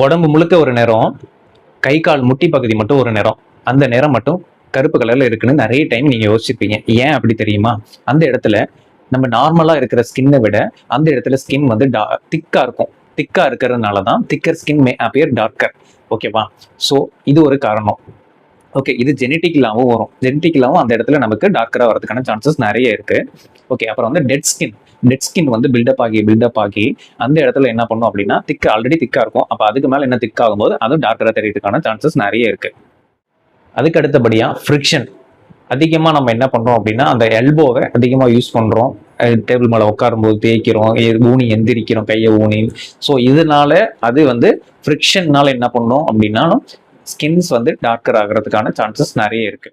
உடம்பு முழுக்க ஒரு நிறம், கை கால் முட்டி பகுதி மட்டும் ஒரு நிறம், அந்த நிறம் மட்டும் கருப்பு கலர்ல இருக்குன்னு நிறைய டைம் நீங்க யோசிச்சிருப்பீங்க. ஏன் அப்படி தெரியுமா? அந்த இடத்துல நம்ம நார்மலா இருக்கிற ஸ்கின்னை விட அந்த இடத்துல ஸ்கின் வந்து திக்கா இருக்கும். திக்கா இருக்கிறதுனால தான் திக்கர் ஸ்கின் மே அப்பியர் டார்க்கர். ஓகேவா? ஸோ இது ஒரு காரணம். ஓகே, இது ஜெனட்டிக்கலாவும் வரும். ஜெனட்டிக்கலாவும் அந்த இடத்துல நமக்கு டார்க்கரா வரதுக்கான சான்சஸ் நிறைய இருக்கு. ஓகே, அப்புறம் வந்து டெட் ஸ்கின் வந்து பில்டப் ஆகி அந்த இடத்துல என்ன பண்ணும் அப்படின்னா ஆல்ரெடி திக்கா இருக்கும். அப்ப அதுக்கு மேல என்ன திக் ஆகும்போது அதுவும் டார்க்கரா தெரியறதுக்கான சான்சஸ் நிறைய இருக்கு. அதுக்கு அடுத்தபடியா ஃப்ரிக்ஷன் அதிகமா நம்ம என்ன பண்றோம் அப்படின்னா அந்த எல்போவை அதிகமா யூஸ் பண்றோம். டேபிள் மேல உட்காரும்போது தேய்க்கிறோம், ஊனி எந்திரிக்கிறோம் கையை ஊனி. ஸோ இதனால அது வந்து ஃப்ரிக்ஷன்னால என்ன பண்ணோம் அப்படின்னா ஸ்கின்ஸ் வந்து டார்க்கர் ஆகிறதுக்கான சான்சஸ் நிறைய இருக்கு.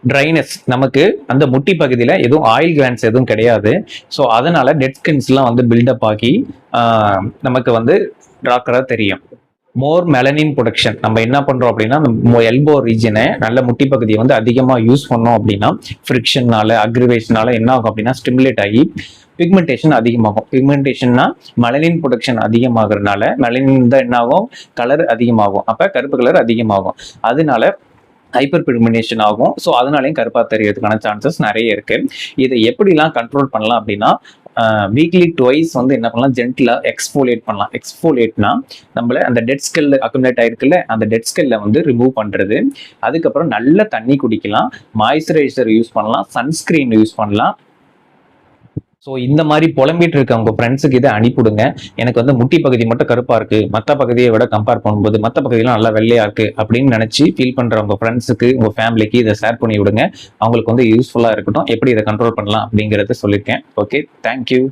ட்ரைனஸ், நமக்கு அந்த முட்டி பகுதியில் எதுவும் ஆயில் கிளான்ஸ் எதுவும் கிடையாது. ஸோ அதனால டெட் ஸ்கின்ஸ்லாம் வந்து பில்டப் ஆகி நமக்கு வந்து டார்க்கராக தெரியும். மோர் மெலனின் ப்ரொடக்ஷன், நம்ம என்ன பண்றோம் அப்படின்னா எல்போ ரீஜனை நல்ல முட்டி பகுதியை வந்து அதிகமாக யூஸ் பண்ணோம் அப்படின்னா ஃப்ரிக்ஷனால அக்ரிவேஷனால என்ன ஆகும் அப்படின்னா ஸ்டிமுலேட் ஆகி பிக்மெண்டேஷன் அதிகமாகும். பிக்மெண்டேஷன்னா மெலனின் ப்ரொடக்ஷன் அதிகமாகறதுனால மெலனின் தான் என்ன ஆகும், கலர் அதிகமாகும். அப்ப கருப்பு கலர் அதிகமாகும். அதனால ஹைப்பர் பிக்மெண்டேஷன் ஆகும். ஸோ அதனாலையும் கருப்பா தெரியறதுக்கான சான்சஸ் நிறைய இருக்கு. இதை எப்படிலாம் கண்ட்ரோல் பண்ணலாம் அப்படின்னா வீக்லி ட்வைஸ் வந்து என்ன பண்ணலாம், ஜென்டிலா எக்ஸ்ஃபோலியேட் பண்ணலாம். எக்ஸ்ஃபோலியேட்னா நம்மள அந்த டெட் ஸ்கெல் அக்குமுலேட் ஆயிருக்குல்ல, அந்த டெட் ஸ்கெல்ல வந்து ரிமூவ் பண்றது. அதுக்கப்புறம் நல்ல தண்ணி குடிக்கலாம், மாய்ஸ்சரைசர் யூஸ் பண்ணலாம், சன்ஸ்கிரீன் யூஸ் பண்ணலாம். ஸோ இந்த மாதிரி புலம்பிட்டு இருக்க உங்க ஃப்ரெண்ட்ஸுக்கு இதை அனுப்பிவிடுங்க. எனக்கு வந்து முட்டி பகுதி மட்டும் கருப்பா இருக்கு, மற்ற பகுதியை விட கம்பேர் பண்ணும்போது மற்ற பகுதியெல்லாம் நல்லா வெள்ளையா இருக்கு அப்படின்னு நினைச்சு ஃபீல் பண்ற உங்க ஃப்ரெண்ட்ஸுக்கு உங்க ஃபேமிலிக்கு இதை ஷேர் பண்ணி விடுங்க. அவங்களுக்கு வந்து யூஸ்ஃபுல்லா இருக்கட்டும். எப்படி இதை கண்ட்ரோல் பண்ணலாம் அப்படிங்கறத சொல்லியிருக்கேன். Okay, thank you.